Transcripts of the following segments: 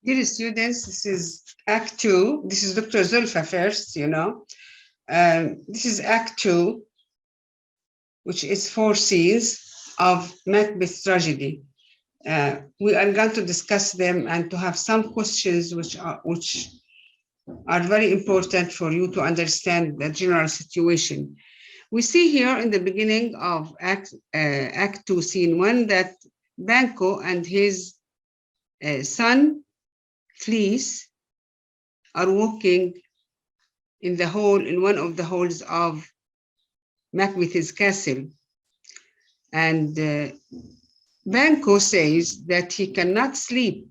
Dear students, this is Act 2. This is Dr. Zulfa first, you know. This is Act 2, which is 4 scenes of Macbeth tragedy. We are going to discuss them and to have some questions which are very important for you to understand the general situation. We see here in the beginning of Act 2, Scene 1, that Banquo and his son, Fleece, are walking in the hall, in one of the halls of Macbeth's castle. And Banquo says that he cannot sleep.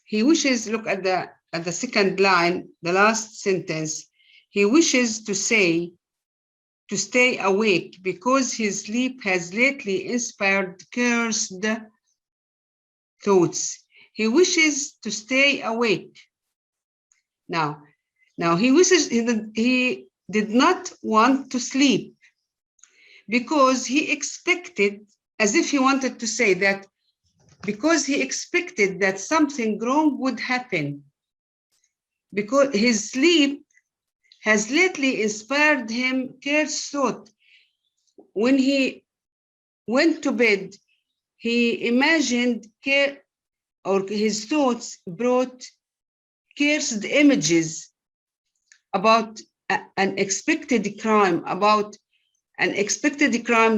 He wishes, look at the second line, the last sentence, he wishes to stay awake because his sleep has lately inspired cursed thoughts. He wishes to stay awake. Now he wishes, he did not want to sleep because he expected, as if he wanted to say that, because he expected that something wrong would happen, because his sleep has lately inspired him cursed thought. When he went to bed, he imagined or his thoughts brought cursed images about an expected crime,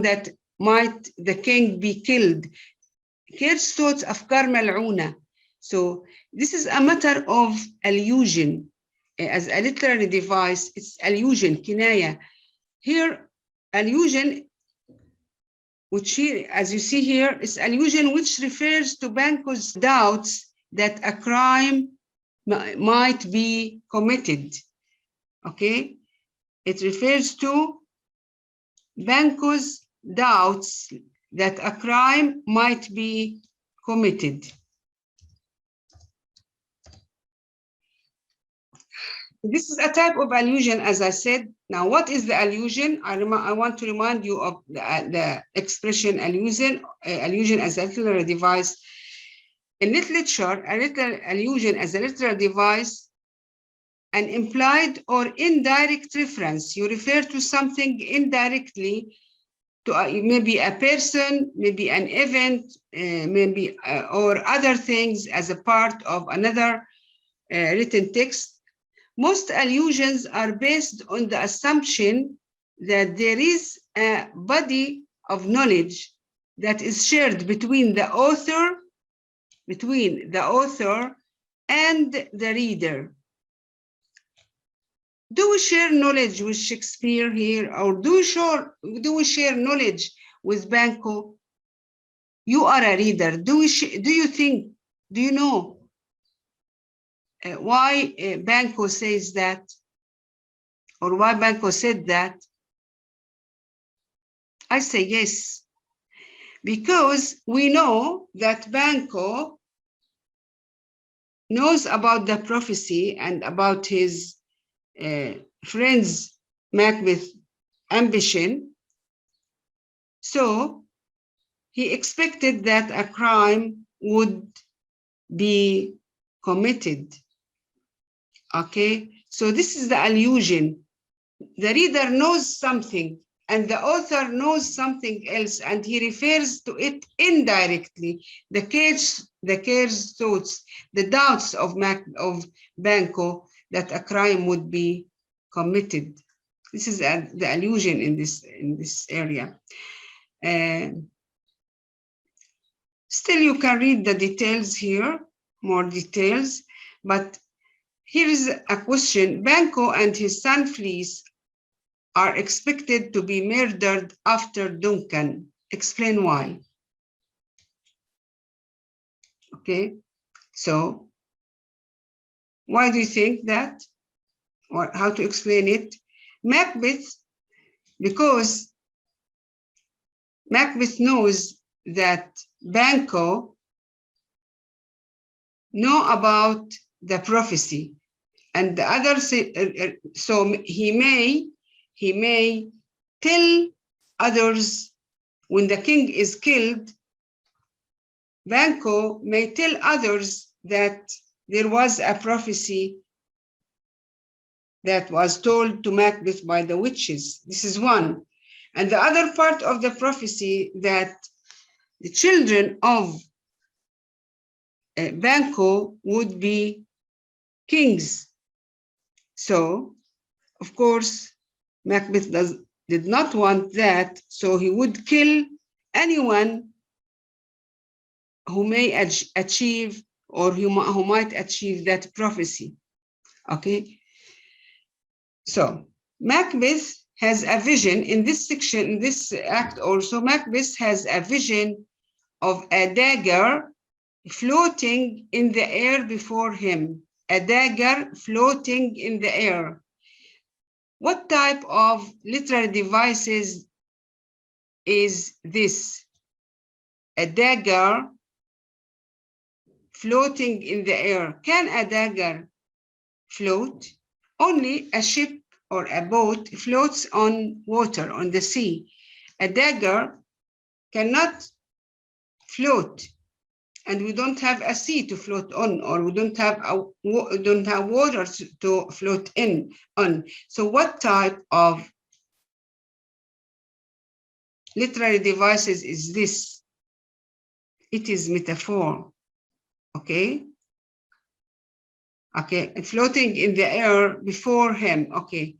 that might the king be killed. Cursed thoughts, أفكار ملعونة. So this is a matter of allusion. As a literary device, it's allusion, kinaya. Here, allusion, which here, as you see here, is allusion which refers to Banquo's doubts that a crime might be committed. Okay? It refers to Banquo's doubts that a crime might be committed. This is a type of allusion, as I said. Now, what is the allusion? I want to remind you of the expression allusion as a literary device. In literature, allusion as a literary device, an implied or indirect reference. You refer to something indirectly, to maybe a person, maybe an event, or other things as a part of another written text. Most allusions are based on the assumption that there is a body of knowledge that is shared between the author and the reader. Do we share knowledge with Shakespeare here, or do we share knowledge with Banquo? You are a reader. Do you know why Banquo says that, or why Banquo said that? I say yes, because we know that Banquo knows about the prophecy and about his friend's Macbeth ambition. So he expected that a crime would be committed. Okay, so this is the allusion. The reader knows something and the author knows something else, and he refers to it indirectly. The cursed thoughts, the doubts of Banquo that a crime would be committed. This is the allusion in this area. Still, you can read the details here, more details, but here is a question. Banquo and his son Fleece are expected to be murdered after Duncan. Explain why. Okay, so why do you think that? Or how to explain it? Macbeth, because Macbeth knows that Banquo know about the prophecy, and the others, so he may tell others when the king is killed. Banquo may tell others that there was a prophecy that was told to Macbeth by the witches. This is one. And the other part of the prophecy, that the children of Banquo would be kings. So, of course, Macbeth did not want that, so he would kill anyone who may achieve, or who might achieve that prophecy. Okay? So, Macbeth has a vision in this section, in this act also. Macbeth has a vision of a dagger floating in the air before him. A dagger floating in the air. What type of literary devices is this? A dagger floating in the air. Can a dagger float? Only a ship or a boat floats on water, on the sea. A dagger cannot float, and we don't have a sea to float on, or we don't have water to float on. So what type of literary devices is this? It is metaphor. Okay. Okay, floating in the air before him. Okay.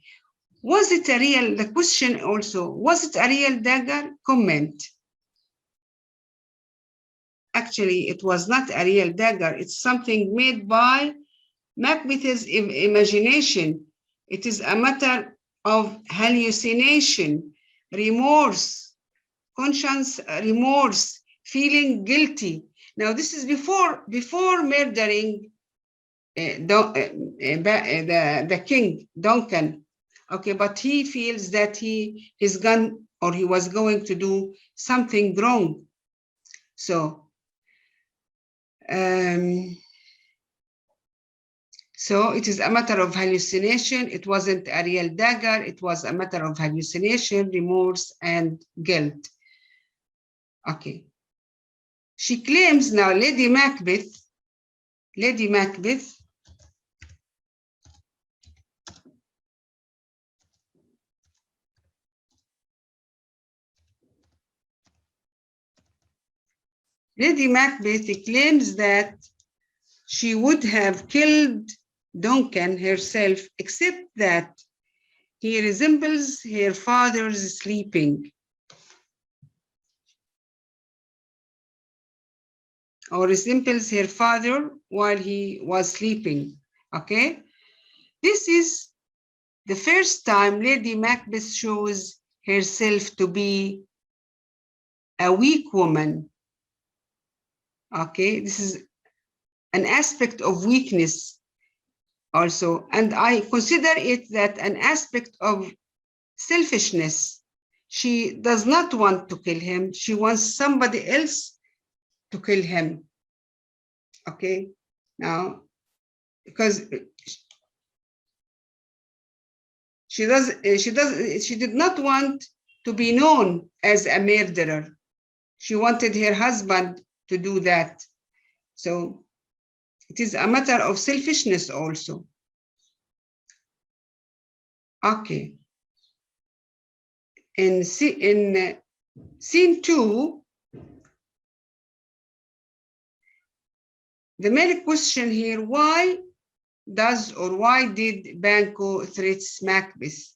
Was it a real, the question also, was it a real dagger? Comment. Actually, it was not a real dagger. It's something made by Macbeth's imagination. It is a matter of hallucination, remorse, conscience, remorse, feeling guilty. Now, this is before murdering the king, Duncan. Okay, but he feels that his gun, or he was going to do something wrong. So it is a matter of hallucination. It wasn't a real dagger. It was a matter of hallucination, remorse, and guilt. Okay. She claims now, Lady Macbeth, Lady Macbeth claims that she would have killed Duncan herself, except that he resembles her father's sleeping, or resembles her father while he was sleeping. Okay? This is the first time Lady Macbeth shows herself to be a weak woman. Okay, this is an aspect of weakness also, and I consider it that an aspect of selfishness. She does not want to kill him. She wants somebody else to kill him. Okay, now, because she did not want to be known as a murderer. She wanted her husband to do that. So it is a matter of selfishness also. Okay. In scene 2, the main question here, why did Banquo threats Macbeth?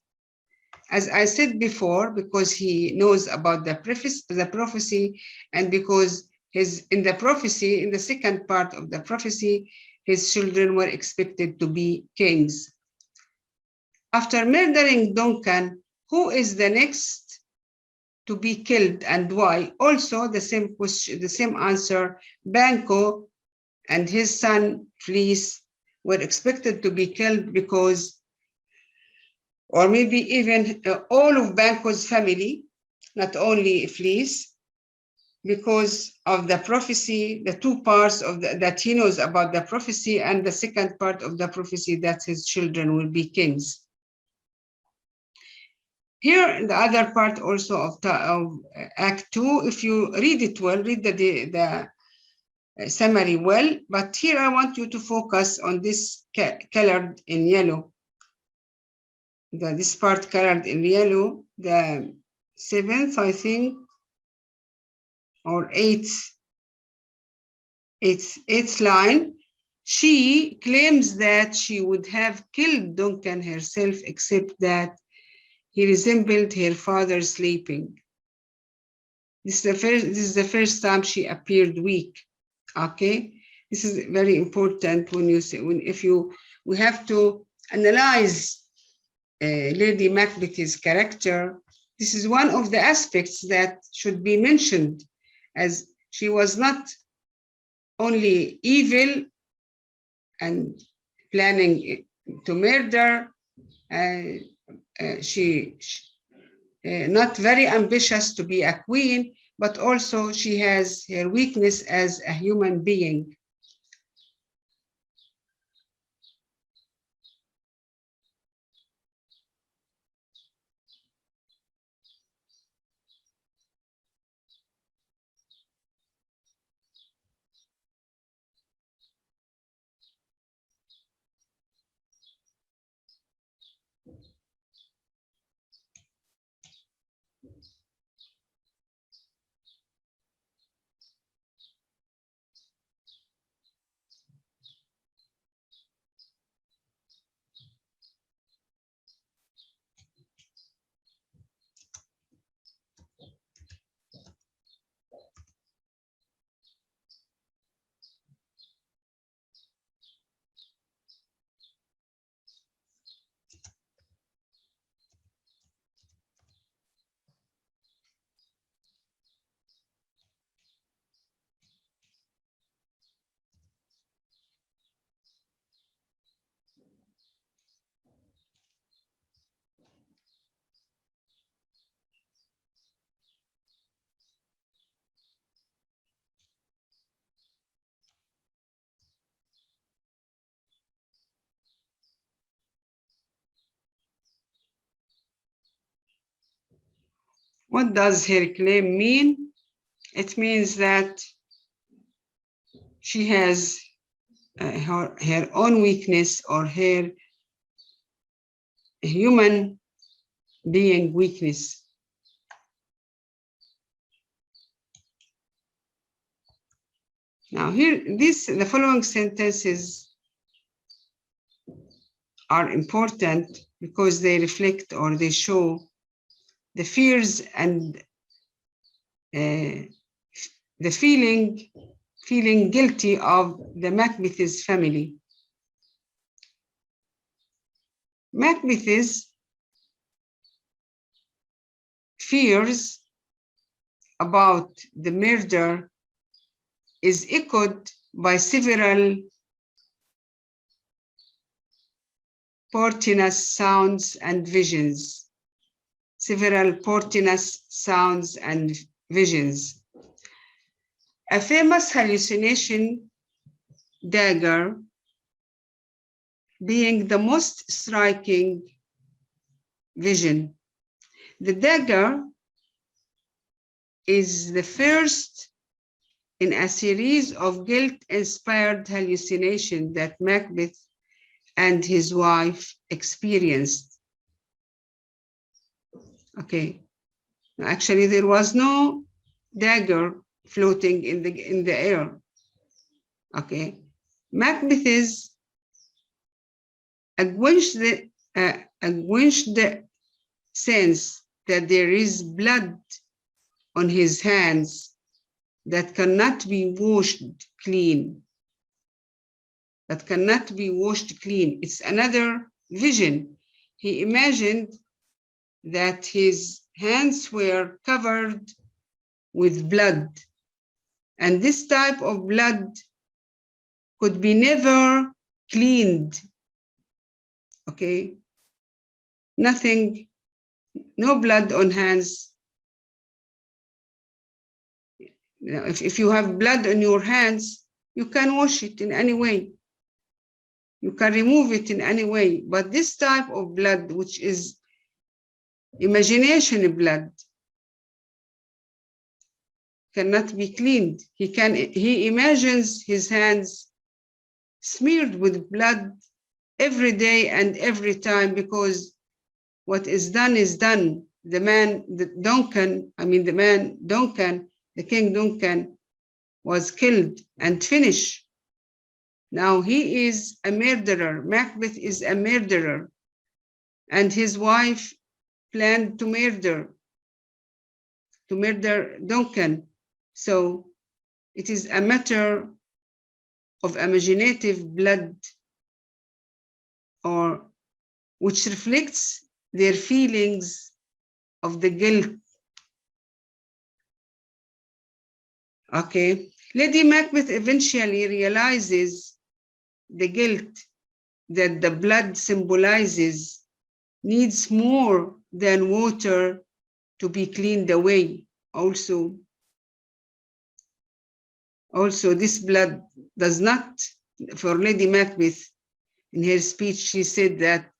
As I said before, because he knows about the prophecy, and because in the second part of the prophecy, his children were expected to be kings. After murdering Duncan, who is the next to be killed and why? Also the same question, the same answer. Banquo and his son Fleece were expected to be killed because, or maybe even all of Banquo's family, not only Fleece, because of the prophecy, the two parts of that he knows about the prophecy, and the second part of the prophecy that his children will be kings. Here, in the other part also of Act 2, if you read it well, read the summary well, but here I want you to focus on this colored in yellow. This part colored in yellow, the 7th, I think, or 8th line. She claims that she would have killed Duncan herself, except that he resembled her father sleeping. This is the first time she appeared weak. Okay, this is very important when you say, we have to analyze Lady Macbeth's character. This is one of the aspects that should be mentioned, as she was not only evil and planning to murder, she not very ambitious to be a queen, but also she has her weakness as a human being. What does her claim mean? It means that she has her own weakness, or her human being weakness. Now here, the following sentences are important because they reflect, or they show, the fears and the feeling guilty of the Macbeth's family. Macbeth's fears about the murder is echoed by several portentous sounds and visions. Several portentous sounds and visions. A famous hallucination, dagger, being the most striking vision. The dagger is the first in a series of guilt-inspired hallucinations that Macbeth and his wife experienced. Okay, actually there was no dagger floating in the air. Okay, Macbeth's unquenched sense that there is blood on his hands that cannot be washed clean. That cannot be washed clean. It's another vision. He imagined that his hands were covered with blood, and this type of blood could be never cleaned. Okay, nothing, no blood on hands. You know, if you have blood on your hands, you can wash it in any way. You can remove it in any way. But this type of blood, which is imagination blood, cannot be cleaned. He imagines his hands smeared with blood every day and every time, because what is done is done. The King Duncan was killed and finished. Now he is a murderer. Macbeth is a murderer, and his wife planned to murder Duncan. So it is a matter of imaginative blood, or which reflects their feelings of the guilt. Okay, Lady Macbeth eventually realizes the guilt that the blood symbolizes needs more than water to be cleaned away. Also, this blood does not, for Lady Macbeth, in her speech, she said that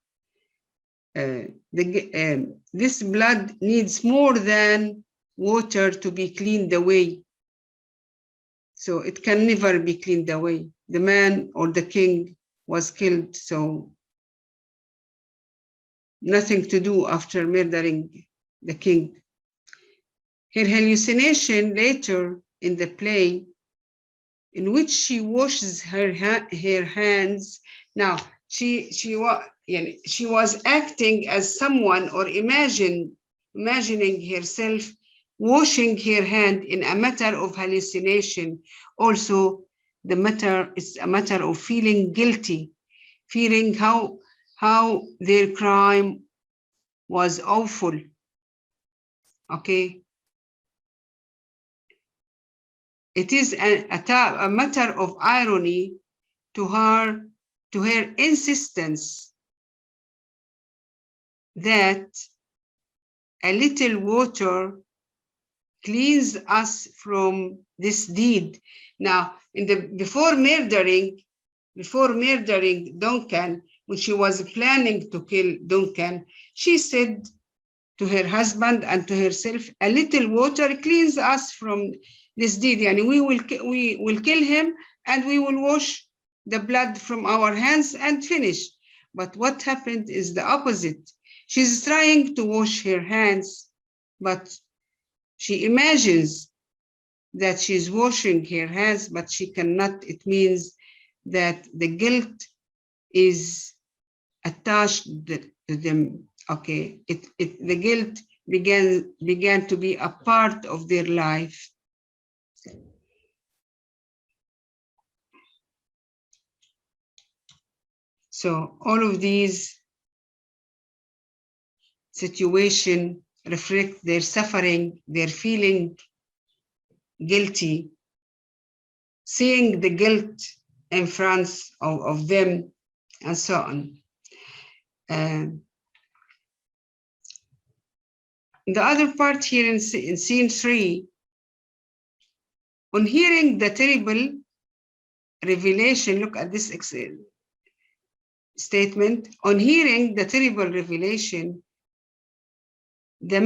this blood needs more than water to be cleaned away. So it can never be cleaned away. The man or the king was killed, so nothing to do after murdering the king. Her hallucination later in the play, in which she washes her hands. Now she was acting as someone, or imagining herself washing her hand in a matter of hallucination. Also, the matter is a matter of feeling guilty, feeling how their crime was awful. Okay. It is a matter of irony to her insistence that a little water cleans us from this deed. Now, before murdering Duncan, when she was planning to kill Duncan, she said to her husband and to herself, a little water cleans us from this deed. Yani we will kill him and we will wash the blood from our hands and finish. But what happened is the opposite. She's trying to wash her hands, but she imagines that she's washing her hands, but she cannot. It means that the guilt is attached to them. Okay, the guilt began to be a part of their life. So all of these situations reflect their suffering, their feeling guilty, seeing the guilt in front of them, and so on. The other part here in scene 3, on hearing the terrible revelation, look at this statement. On hearing the terrible revelation, the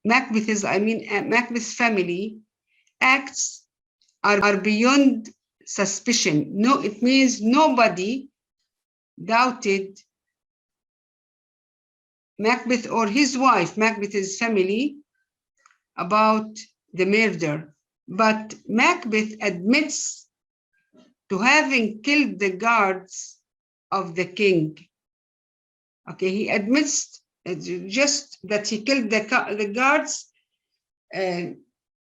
Macbeth's family acts are beyond suspicion. No, it means nobody doubted Macbeth or his wife, Macbeth's family, about the murder. But Macbeth admits to having killed the guards of the king. Okay, he admits just that he killed the guards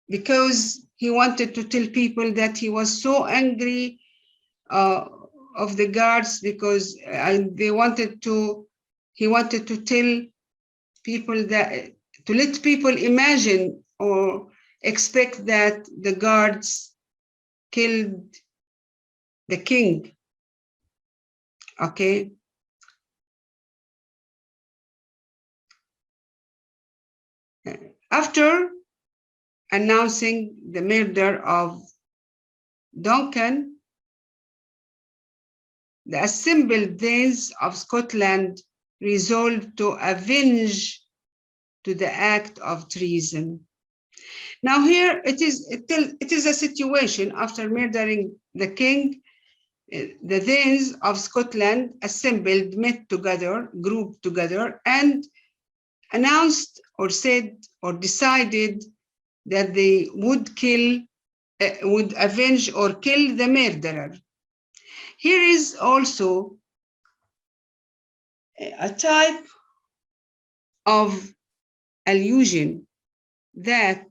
because he wanted to tell people that he was so angry of the guards, because he wanted to tell people that, to let people imagine or expect that the guards killed the king. Okay. After announcing the murder of Duncan, the assembled Danes of Scotland resolved to avenge to the act of treason. Now here it is a situation after murdering the king. The Danes of Scotland assembled, met together, grouped together, and announced or said or decided that they would kill, would avenge or kill the murderer. Here is also a type of allusion that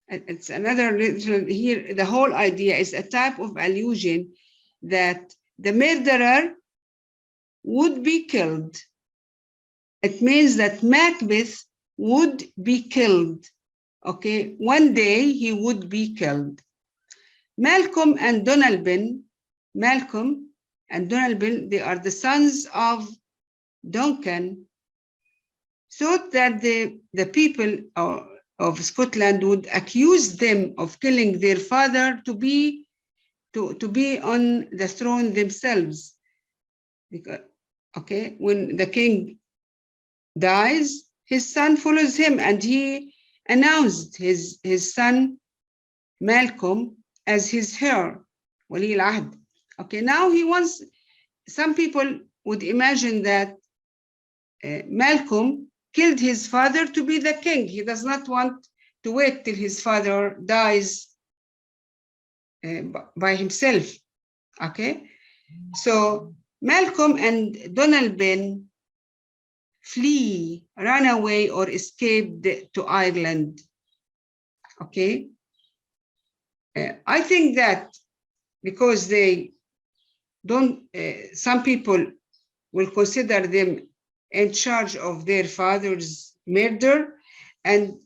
it's another here. The whole idea is a type of allusion that the murderer would be killed. It means that Macbeth would be killed. Okay, one day he would be killed. Malcolm and Donalbain, they are the sons of Duncan, thought that the people of Scotland would accuse them of killing their father to be on the throne themselves. Because, okay, when the king dies, his son follows him, and he announced his son Malcolm as his heir, Wali al-Ahd. Okay, now he wants, some people would imagine that Malcolm killed his father to be the king. He does not want to wait till his father dies by himself. Okay, so Malcolm and Donalbain flee, ran away, or escaped to Ireland. Okay, I think that because they don't, some people will consider them in charge of their father's murder, and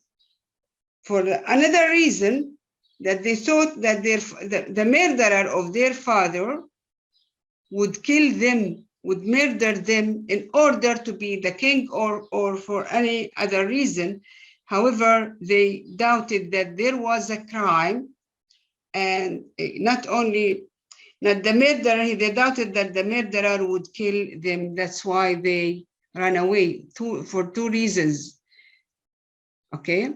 for another reason, that they thought that the murderer of their father would kill them, would murder them in order to be the king, or for any other reason. However, they doubted that there was a crime, and not the murderer, they doubted that the murderer would kill them. That's why they ran away, for two reasons. Okay.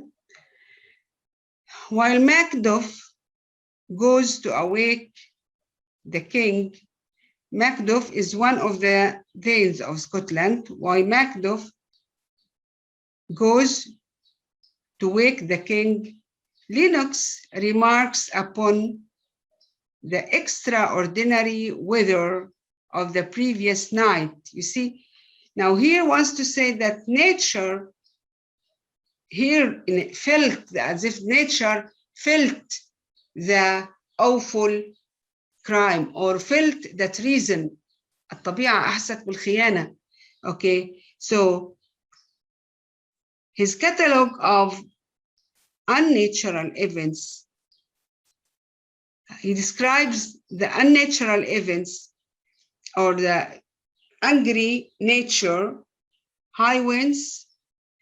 While Macduff goes to awake the king, Macduff is one of the Danes of Scotland. While Macduff goes to wake the king, Lennox remarks upon the extraordinary weather of the previous night. You see, now here wants to say that nature here felt, as if nature felt the awful crime, or felt the treason. الطبيعة أحست بالخيانة. Okay, so his catalog of unnatural events, he describes the unnatural events or the angry nature, high winds,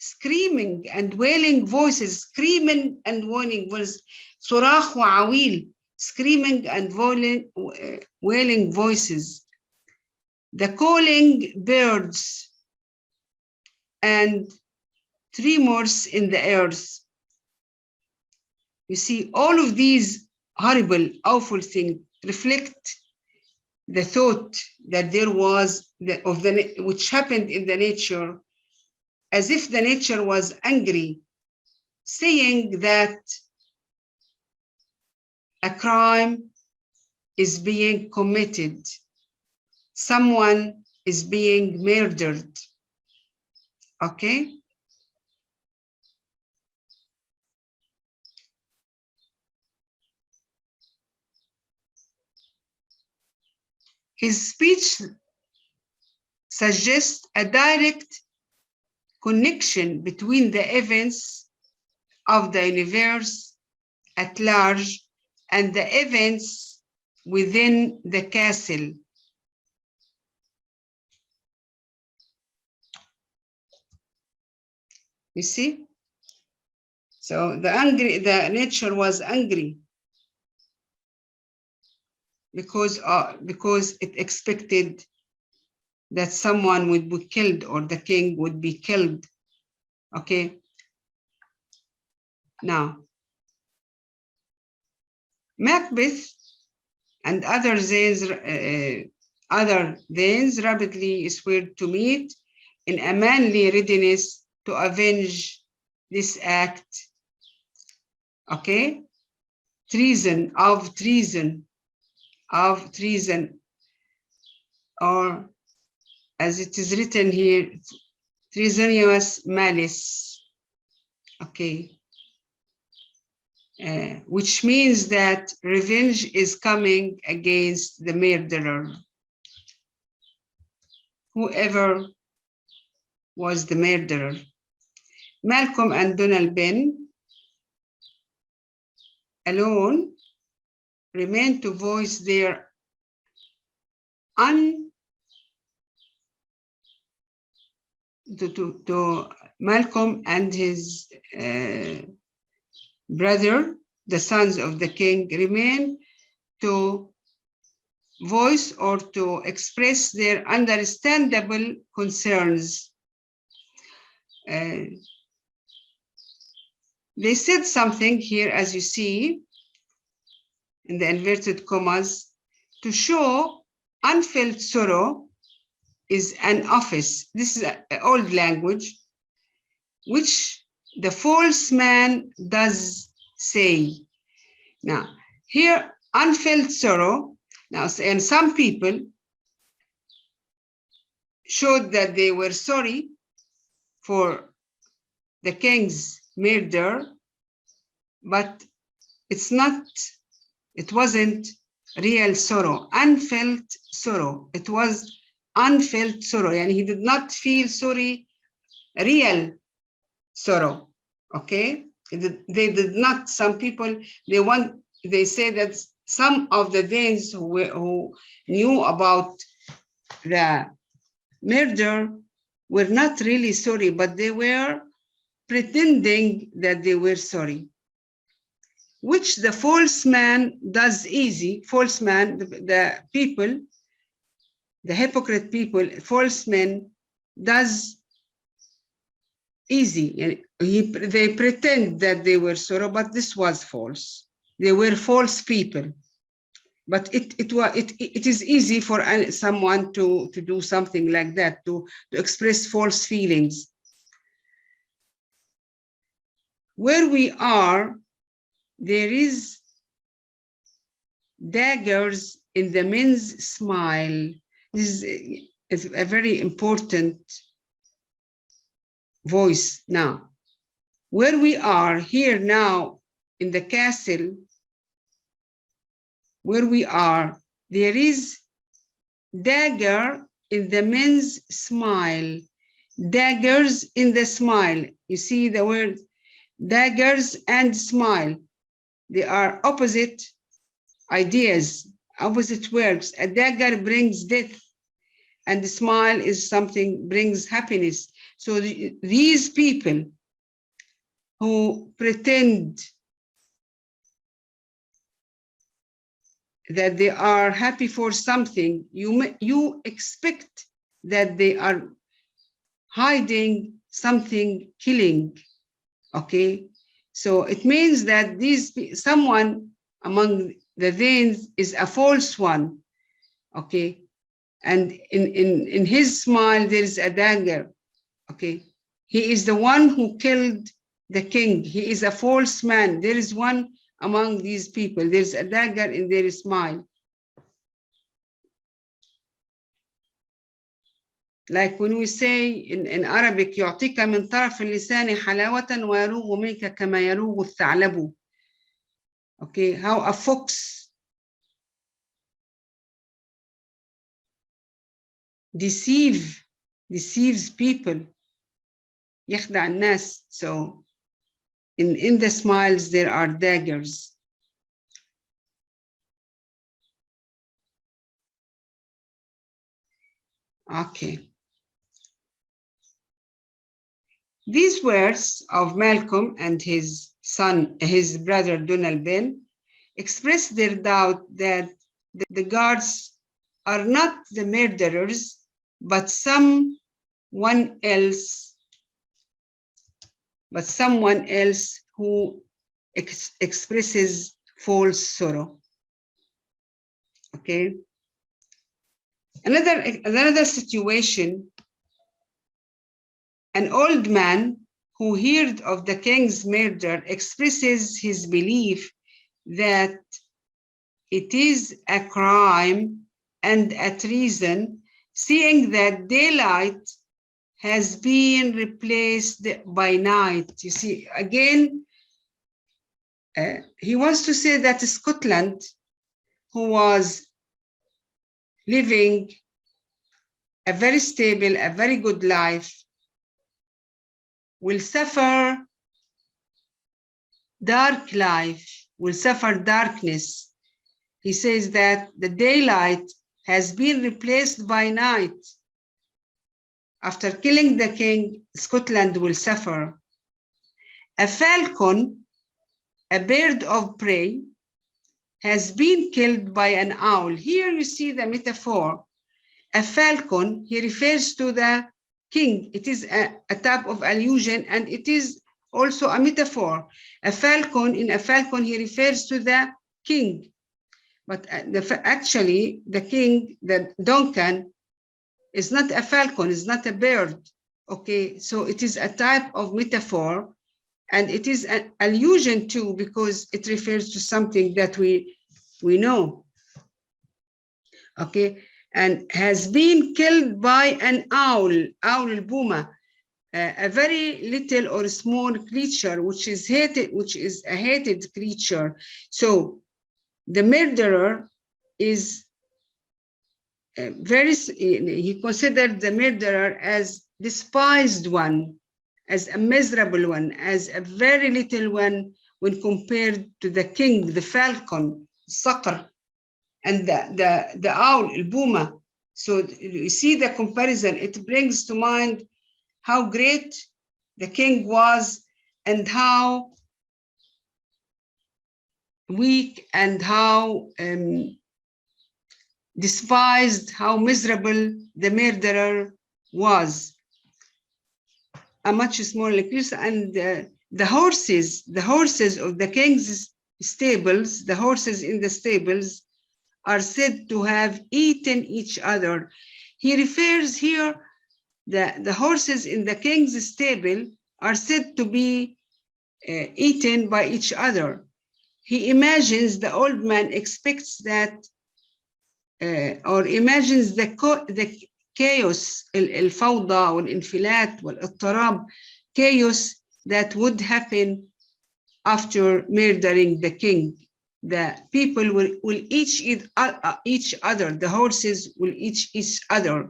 screaming and wailing voices, screaming and wailing voices, صراخ وعويل, screaming and wailing voices, the calling birds, and tremors in the earth. You see, all of these horrible, awful things reflect the thought that there was which happened in the nature, as if the nature was angry, saying that a crime is being committed, someone is being murdered. Okay? His speech suggests a direct connection between the events of the universe at large and the events within the castle. You see? So the nature was angry because it expected that someone would be killed, or the king would be killed. Okay. Now, Macbeth and other Danes rapidly swear to meet in a manly readiness to avenge this act. Okay? Treason, or as it is written here, treasonous malice. Okay. Which means that revenge is coming against the murderer, whoever was the murderer. Malcolm and Donald Ben alone remain to voice their to Malcolm and his brother, the sons of the king, remain to voice or to express their understandable concerns. They said something here, as you see, in the inverted commas, to show unfelt sorrow is an office. This is an old language, which the false man does say. Now, here, unfelt sorrow, now, and some people showed that they were sorry for the king's murder, but it wasn't real sorrow, unfelt sorrow. It was unfelt sorrow, and he did not feel sorry, real sorrow. Okay, they did not. Some people they say that some of the Danes who knew about the murder were not really sorry, but they were pretending that they were sorry, which the false man does easy. False man, the people, the hypocrite people, false men does easy. They pretend that they were sorrow, but this was false. They were false people. But it is easy for someone to do something like that, to express false feelings. Where we are, there is daggers in the men's smile. This is a very important voice now. Where we are here now in the castle, where we are, there is dagger in the men's smile. Daggers in the smile. You see the word daggers and smile. They are opposite ideas, opposite words. A dagger brings death, and the smile is something brings happiness. So these people who pretend that they are happy for something, you expect that they are hiding something, killing. Okay, so it means that someone among the Danes is a false one. Okay, and in his smile there is a dagger. Okay, he is the one who killed the king. He is a false man. There is one among these people. There's a dagger in their smile. Like when we say in Arabic, يعطيك من طرف اللسان حلاوة ويروغ منك كما يروغ الثعلب. Okay, how a fox deceives people. يخدع الناس. So in the smiles there are daggers. Okay. These words of Malcolm and his brother Donald Ben, express their doubt that the guards are not the murderers, but someone else who expresses false sorrow. Okay. Another situation, an old man who heard of the king's murder expresses his belief that it is a crime and a treason, seeing that daylight has been replaced by night. You see, again, he wants to say that Scotland, who was living a very stable, a very good life, will suffer dark life, will suffer darkness. He says that the daylight has been replaced by night. After killing the king, Scotland will suffer. A falcon, a bird of prey, has been killed by an owl. Here you see the metaphor. A falcon, he refers to the king. It is a type of allusion, and it is also a metaphor. A falcon, in a falcon, he refers to the king. But actually, the king, the Duncan, is not a falcon, is not a bird. Okay, so it is a type of metaphor, and it is an allusion too, because it refers to something that we know. Okay, and has been killed by an owl, owl al-buma, a very little or small creature which is hated, which is a hated creature. So the murderer is he considered the murderer as despised one, as a miserable one, as a very little one when compared to the king, the falcon, Saqr, and the owl, al-buma. So you see the comparison. It brings to mind how great the king was and how weak and how despised, how miserable the murderer was. A much smaller creature, and the horses of the king's stables, the horses in the stables, are said to have eaten each other. He refers here the horses in the king's stable are said to be eaten by each other. He imagines, the old man expects that, or imagines the chaos, الفوضى والانفلات والاضطراب, chaos that would happen after murdering the king. The people will eat each other, the horses will eat each other,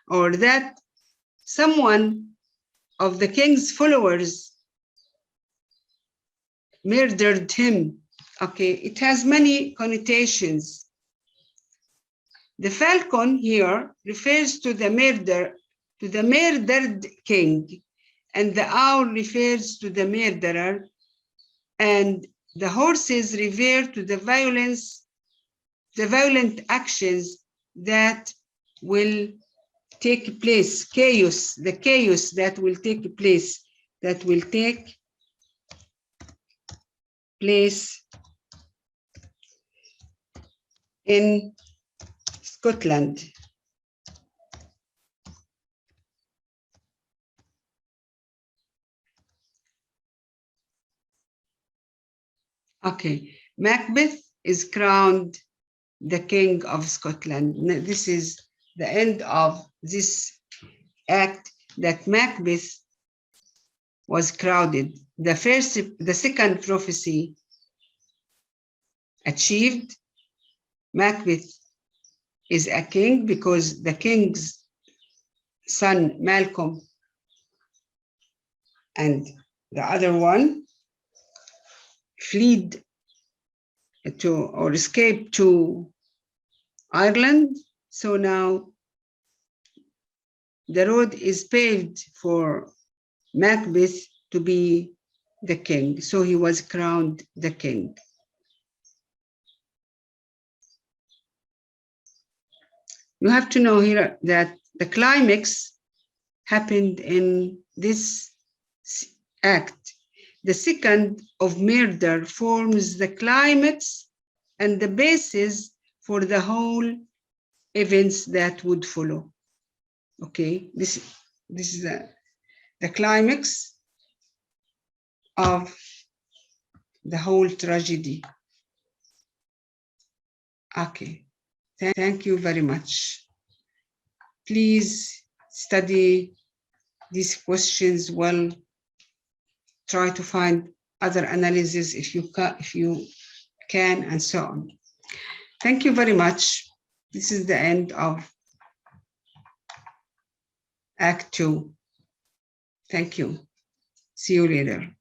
or that someone of the king's followers murdered him. Okay, it has many connotations. The falcon here refers to the murdered king, and the owl refers to the murderer, and the horses refer to the violent actions that will take place, chaos, the chaos that will take place, in Scotland. Okay, Macbeth is crowned the king of Scotland. This is the end of this act, that Macbeth was crowned. The second prophecy achieved. Macbeth is a king because the king's son Malcolm and the other one fled to, or escaped to, Ireland. So now the road is paved for Macbeth to be the king. So he was crowned the king. You have to know here that the climax happened in this act. The second of murder forms the climax and the basis for the whole events that would follow. Okay, this is the climax of the whole tragedy. Okay, thank you very much. Please study these questions well. Try to find other analysis if you can, and so on. Thank you very much. This is the end of Act 2. Thank you. See you later.